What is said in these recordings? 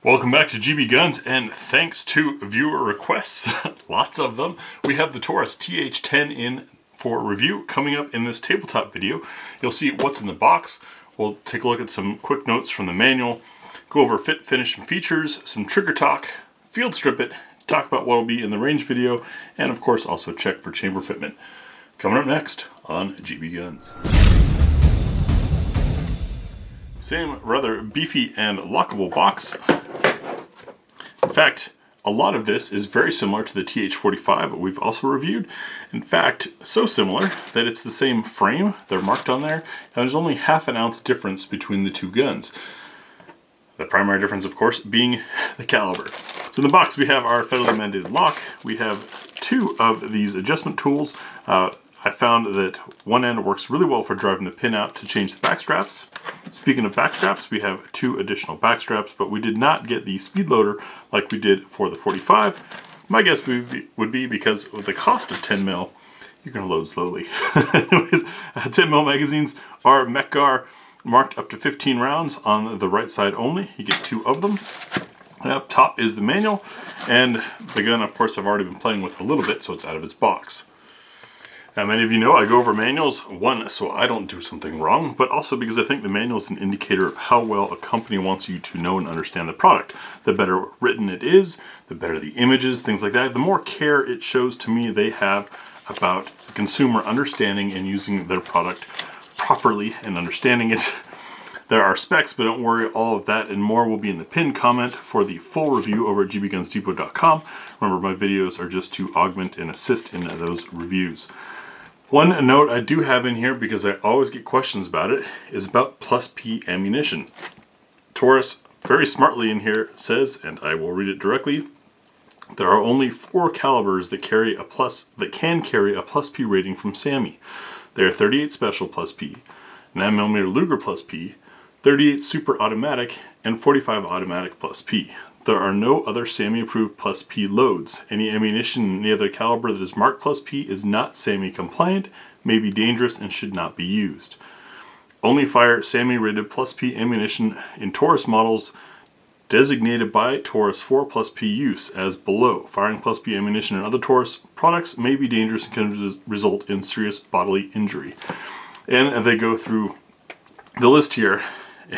Welcome back to GBGuns, and thanks to viewer requests, lots of them, we have the Taurus TH10 in for review coming up in this tabletop video. You'll see what's in the box. We'll take a look at some quick notes from the manual, go over fit, finish, and features, some trigger talk, field strip it, talk about what will be in the range video, and of course also check for chamber fitment. Coming up next on GBGuns. Same rather beefy and lockable box. In fact, a lot of this is very similar to the TH45 that we've also reviewed. In fact, so similar that it's the same frame. They're marked on there, and there's only ½ ounce difference between the two guns. The primary difference, of course, being the caliber. So in the box we have our federally mandated lock. We have two of these adjustment tools. I found that one end works really well for driving the pin out to change the back straps. Speaking of back straps, we have two additional back straps, but we did not get the speed loader like we did for the 45. My guess would be because with the cost of 10 mil, you're going to load slowly. Anyways, 10 mil magazines are MECGAR marked up to 15 rounds on the right side only. You get two of them. And up top is the manual, and the gun, of course, I've already been playing with a little bit, so it's out of its box. Now, many of you know I go over manuals, one, so I don't do something wrong, but also because I think the manual is an indicator of how well a company wants you to know and understand the product. The better written it is, the better the images, things like that, the more care it shows to me they have about the consumer understanding and using their product properly and understanding it. There are specs, but don't worry, all of that and more will be in the pinned comment for the full review over at gbgunsdepot.com. Remember, my videos are just to augment and assist in those reviews. One note I do have in here, because I always get questions about it, is about plus P ammunition. Taurus very smartly in here says, and I will read it directly, there are only 4 calibers that can carry a plus P rating from SAAMI. They are 38 Special plus P, 9mm Luger plus P, 38 Super Automatic, and 45 Automatic plus P. There are no other SAAMI approved plus P loads. Any ammunition in any other caliber that is marked plus P is not SAAMI compliant, may be dangerous, and should not be used. Only fire SAAMI rated plus P ammunition in Taurus models designated by Taurus for plus P use as below. Firing plus P ammunition in other Taurus products may be dangerous and can result in serious bodily injury. And they go through the list here.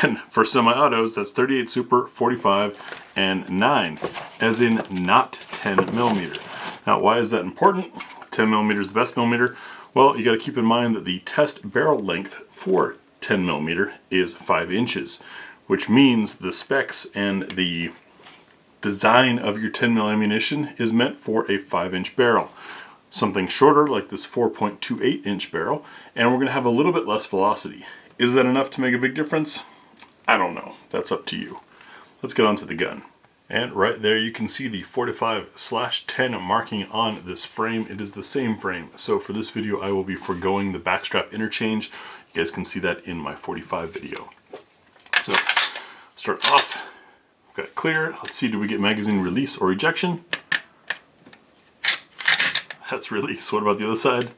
And for semi-autos, that's 38 Super, 45, and 9, as in not 10mm. Now, why is that important? 10mm is the best millimeter. Well, you got to keep in mind that the test barrel length for 10mm is 5 inches, which means the specs and the design of your 10mm ammunition is meant for a 5-inch barrel. Something shorter, like this 4.28-inch barrel, and we're going to have a little bit less velocity. Is that enough to make a big difference? I don't know. That's up to you. Let's get on to the gun. And right there you can see the 45/10 marking on this frame. It is the same frame. So for this video I will be foregoing the backstrap interchange. You guys can see that in my 45 video. So start off. Got it clear. Let's see, do we get magazine release or ejection? That's release. What about the other side?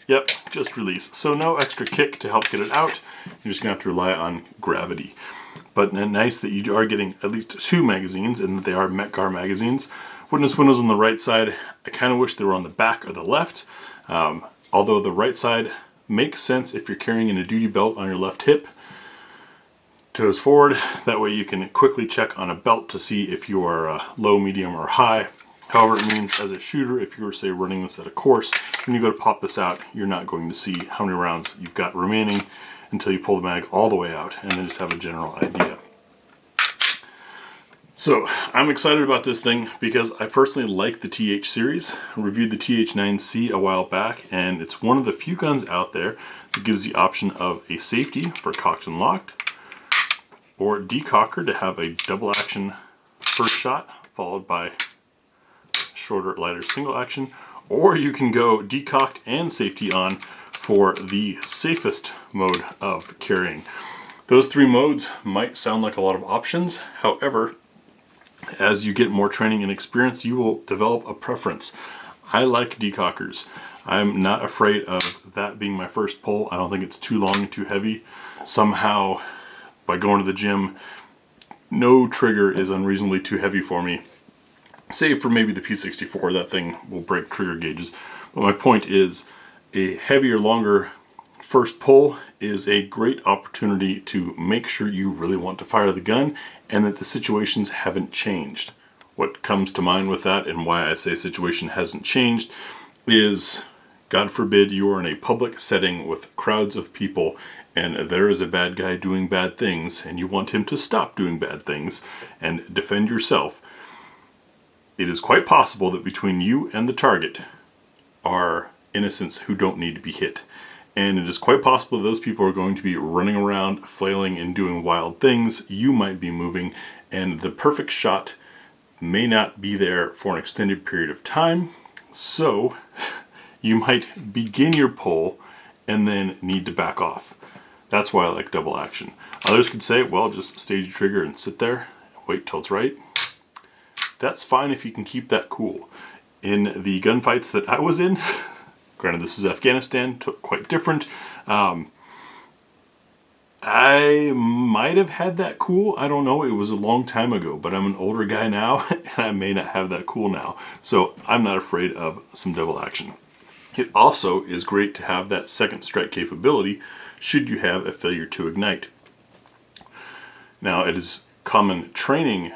Yep, just release. So no extra kick to help get it out. You're just going to have to rely on gravity. But nice that you are getting at least 2 magazines, and that they are MECGAR magazines. Witness windows on the right side. I kind of wish they were on the back or the left. Although the right side makes sense if you're carrying in a duty belt on your left hip. Toes forward. That way you can quickly check on a belt to see if you are low, medium, or high. However, it means as a shooter, if you were, say, running this at a course, when you go to pop this out, you're not going to see how many rounds you've got remaining until you pull the mag all the way out, and then just have a general idea. So, I'm excited about this thing because I personally like the TH series. I reviewed the TH9C a while back, and it's one of the few guns out there that gives the option of a safety for cocked and locked, or decocker to have a double action first shot, followed by shorter, lighter single action, or you can go decocked and safety on for the safest mode of carrying. Those 3 modes might sound like a lot of options. However, as you get more training and experience, you will develop a preference. I like decockers. I'm not afraid of that being my first pull. I don't think it's too long and too heavy. Somehow, by going to the gym, no trigger is unreasonably too heavy for me. Save for maybe the P64, that thing will break trigger gauges. But my point is, a heavier, longer first pull is a great opportunity to make sure you really want to fire the gun and that the situations haven't changed. What comes to mind with that, and why I say situation hasn't changed, is God forbid you are in a public setting with crowds of people and there is a bad guy doing bad things and you want him to stop doing bad things and defend yourself. It is quite possible that between you and the target are innocents who don't need to be hit. And it is quite possible that those people are going to be running around, flailing and doing wild things. You might be moving, and the perfect shot may not be there for an extended period of time. So you might begin your pull and then need to back off. That's why I like double action. Others could say, well, just stage your trigger and sit there, wait till it's right. That's fine if you can keep that cool. In the gunfights that I was in, granted this is Afghanistan, quite different, I might have had that cool. I don't know, it was a long time ago, but I'm an older guy now and I may not have that cool now. So I'm not afraid of some double action. It also is great to have that second strike capability should you have a failure to ignite. Now, it is common training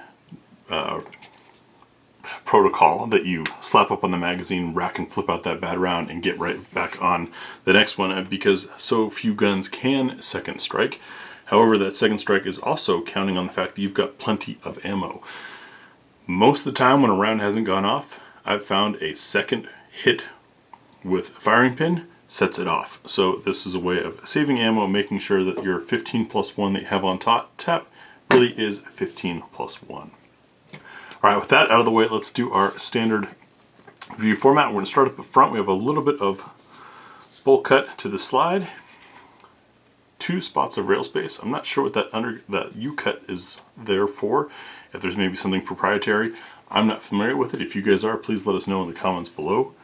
protocol that you slap up on the magazine, rack and flip out that bad round and get right back on the next one, because so few guns can second strike. However, that second strike is also counting on the fact that you've got plenty of ammo. Most of the time when a round hasn't gone off, I've found a second hit with a firing pin sets it off. So this is a way of saving ammo, making sure that your 15 plus 1 that you have on tap really is 15 plus 1. Alright, with that out of the way, let's do our standard view format. We're going to start up front. We have a little bit of bolt cut to the slide, 2 spots of rail space. I'm not sure what that U-cut is there for, if there's maybe something proprietary. I'm not familiar with it. If you guys are, please let us know in the comments below.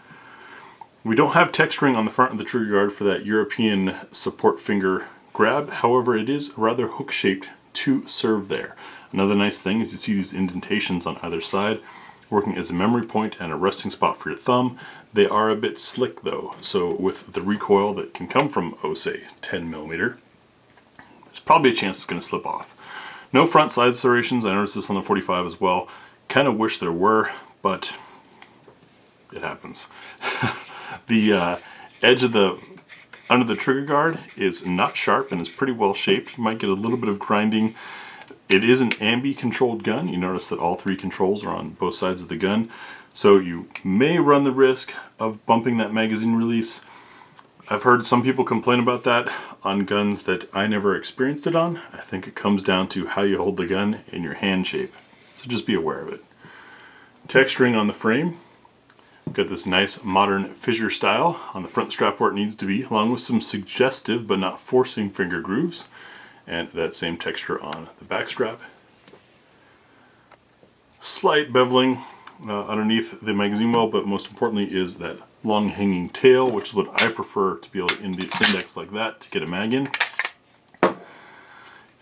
We don't have texturing on the front of the trigger guard for that European support finger grab. However, it is rather hook-shaped to serve there. Another nice thing is you see these indentations on either side working as a memory point and a resting spot for your thumb. They are a bit slick though, so with the recoil that can come from, oh say, 10mm, there's probably a chance it's going to slip off. No front slide serrations. I noticed this on the 45 as well. Kind of wish there were, but it happens. The edge of the under the trigger guard is not sharp and is pretty well shaped. You might get a little bit of grinding. It is an ambi-controlled gun. You notice that all 3 controls are on both sides of the gun. So you may run the risk of bumping that magazine release. I've heard some people complain about that on guns that I never experienced it on. I think it comes down to how you hold the gun in your hand shape. So just be aware of it. Texturing on the frame. Got this nice modern fissure style on the front strap where it needs to be, along with some suggestive but not forcing finger grooves. And that same texture on the back strap. Slight beveling underneath the magazine well, but most importantly is that long hanging tail, which is what I prefer to be able to index like that to get a mag in.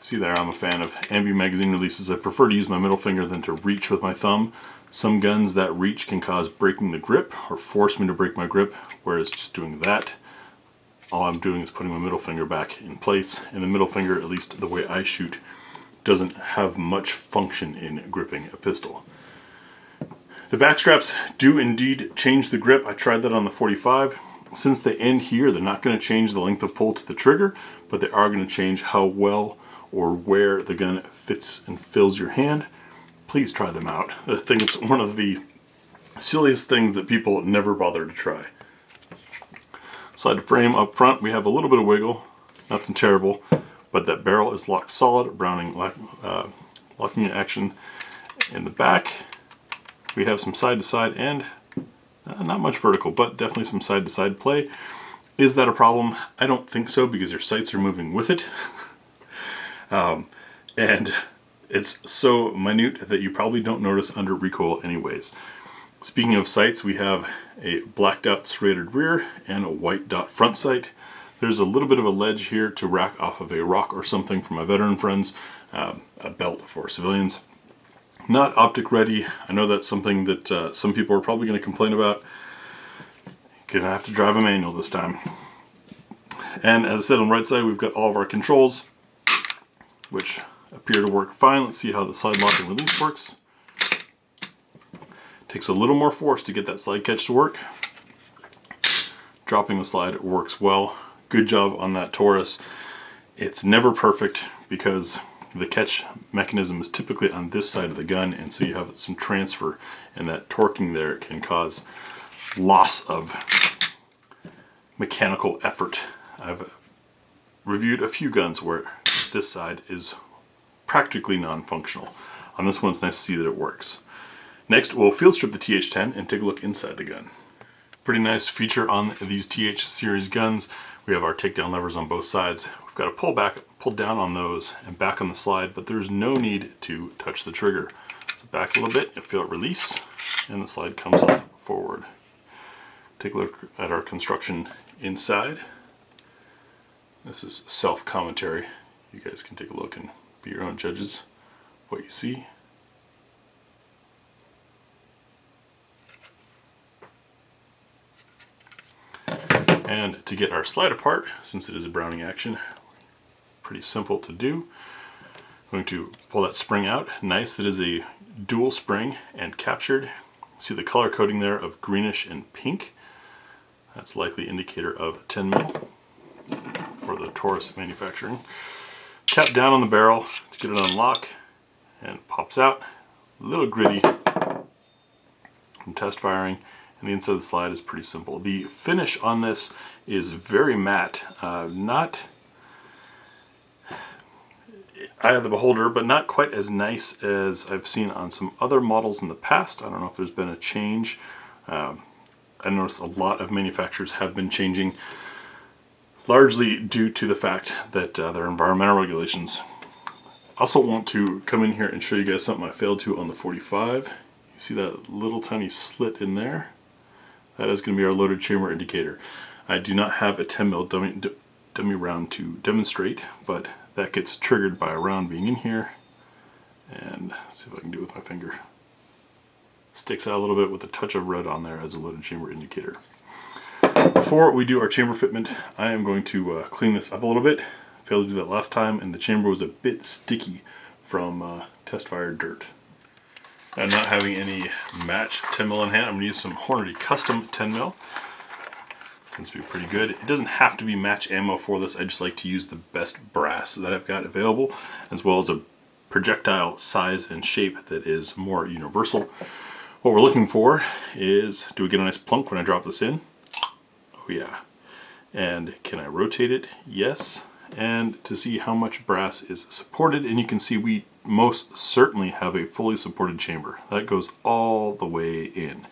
See there, I'm a fan of ambi magazine releases. I prefer to use my middle finger than to reach with my thumb. Some guns that reach can cause breaking the grip or force me to break my grip, whereas just doing that, all I'm doing is putting my middle finger back in place, and the middle finger, at least the way I shoot, doesn't have much function in gripping a pistol. The back straps do indeed change the grip. I tried that on the 45. Since they end here, they're not going to change the length of pull to the trigger, but they are going to change how well or where the gun fits and fills your hand. Please try them out. I think it's one of the silliest things that people never bother to try. Slide frame up front, we have a little bit of wiggle, nothing terrible, but that barrel is locked solid. Browning locking action in the back. We have some side to side and not much vertical, but definitely some side to side play. Is that a problem? I don't think so, because your sights are moving with it. And it's so minute that you probably don't notice under recoil anyways. Speaking of sights, we have a blacked out serrated rear and a white dot front sight. There's a little bit of a ledge here to rack off of a rock or something for my veteran friends, a belt for civilians. Not optic ready. I know that's something that some people are probably going to complain about. Gonna have to drive a manual this time. And as I said, on the right side we've got all of our controls, which appear to work fine. Let's see how the slide lock and release works. Takes a little more force to get that slide catch to work. Dropping the slide works well. Good job on that Taurus. It's never perfect because the catch mechanism is typically on this side of the gun, and so you have some transfer, and that torquing there can cause loss of mechanical effort. I've reviewed a few guns where this side is practically non-functional. On this one, it's nice to see that it works. Next, we'll field strip the TH10 and take a look inside the gun. Pretty nice feature on these TH series guns. We have our takedown levers on both sides. We've got to pull down on those and back on the slide, but there's no need to touch the trigger. So back a little bit, you feel it release, and the slide comes off forward. Take a look at our construction inside. This is self-commentary. You guys can take a look and be your own judges of what you see. And to get our slide apart, since it is a Browning action, pretty simple to do. I'm going to pull that spring out. Nice, that is a dual spring and captured. See the color coding there of greenish and pink. That's likely indicator of 10 mil for the Taurus manufacturing. Tap down on the barrel to get it on lock, and it pops out. A little gritty from test firing, and the inside of the slide is pretty simple. The finish on this is very matte, not eye of the beholder, but not quite as nice as I've seen on some other models in the past. I don't know if there's been a change. I noticed a lot of manufacturers have been changing, largely due to the fact that there are environmental regulations. I also want to come in here and show you guys something I failed to on the 45. You see that little tiny slit in there? That is going to be our loaded chamber indicator. I do not have a 10 mil dummy round to demonstrate, but that gets triggered by a round being in here. And let's see if I can do it with my finger. Sticks out a little bit with a touch of red on there as a loaded chamber indicator. Before we do our chamber fitment, I am going to clean this up a little bit. Failed to do that last time, and the chamber was a bit sticky from test fired dirt. And not having any match 10 mil in hand, I'm going to use some Hornady Custom 10 mil. Tends to be pretty good. It doesn't have to be match ammo for this. I just like to use the best brass that I've got available, as well as a projectile size and shape that is more universal. What we're looking for is, do we get a nice plunk when I drop this in? Oh yeah. And can I rotate it? Yes. And to see how much brass is supported, and you can see we most certainly have a fully supported chamber. That goes all the way in.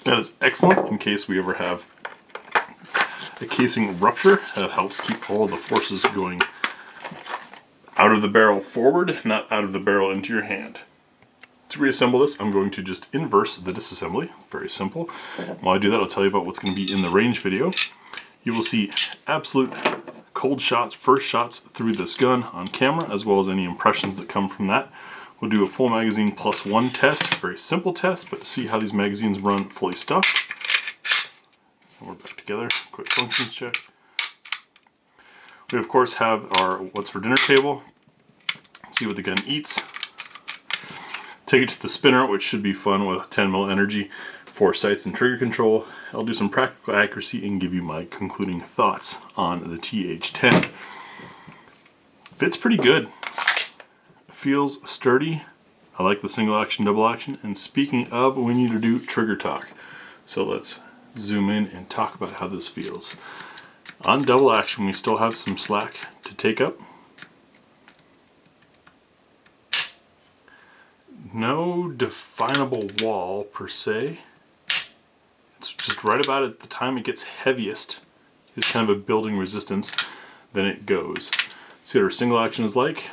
That is excellent in case we ever have a casing rupture. That helps keep all the forces going out of the barrel forward, not out of the barrel into your hand. To reassemble this, I'm going to just inverse the disassembly. Very simple. While I do that, I'll tell you about what's going to be in the range video. You will see absolute cold shots, first shots through this gun on camera, as well as any impressions that come from that. We'll do a full magazine plus one test, very simple test, but to see how these magazines run fully stuffed. And we're back together, quick functions check. We of course have our what's for dinner table. See what the gun eats. Take it to the spinner, which should be fun with 10 mil energy for sights and trigger control. I'll do some practical accuracy and give you my concluding thoughts on the TH10. Fits pretty good. Feels sturdy. I like the single action, double action. And speaking of, we need to do trigger talk. So let's zoom in and talk about how this feels. On double action, we still have some slack to take up. No definable wall per se. It's just right about at the time it gets heaviest. It's kind of a building resistance. Then it goes. See what our single action is like.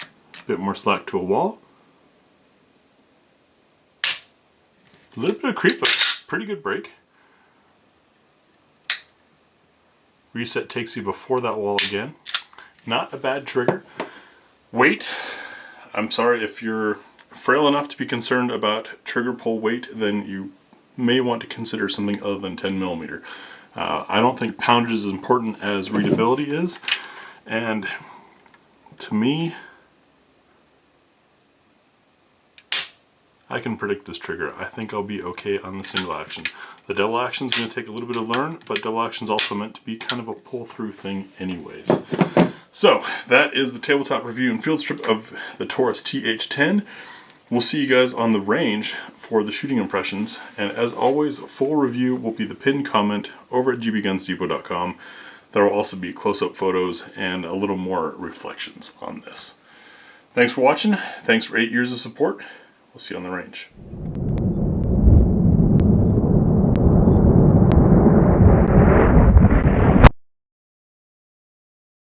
A bit more slack to a wall. A little bit of creep, but pretty good break. Reset takes you before that wall again. Not a bad trigger. Weight, I'm sorry if you're frail enough to be concerned about trigger pull weight, then you may want to consider something other than 10 millimeter. I don't think poundage is as important as readability is, and to me, I can predict this trigger. I think I'll be okay on the single action. The double action is going to take a little bit to learn, but double action is also meant to be kind of a pull-through thing anyways. So, that is the tabletop review and field strip of the Taurus TH10. We'll see you guys on the range for the shooting impressions, and as always, full review will be the pinned comment over at GBGunsDepot.com. There will also be close-up photos and a little more reflections on this. Thanks for watching. Thanks for 8 years of support. We'll see you on the range.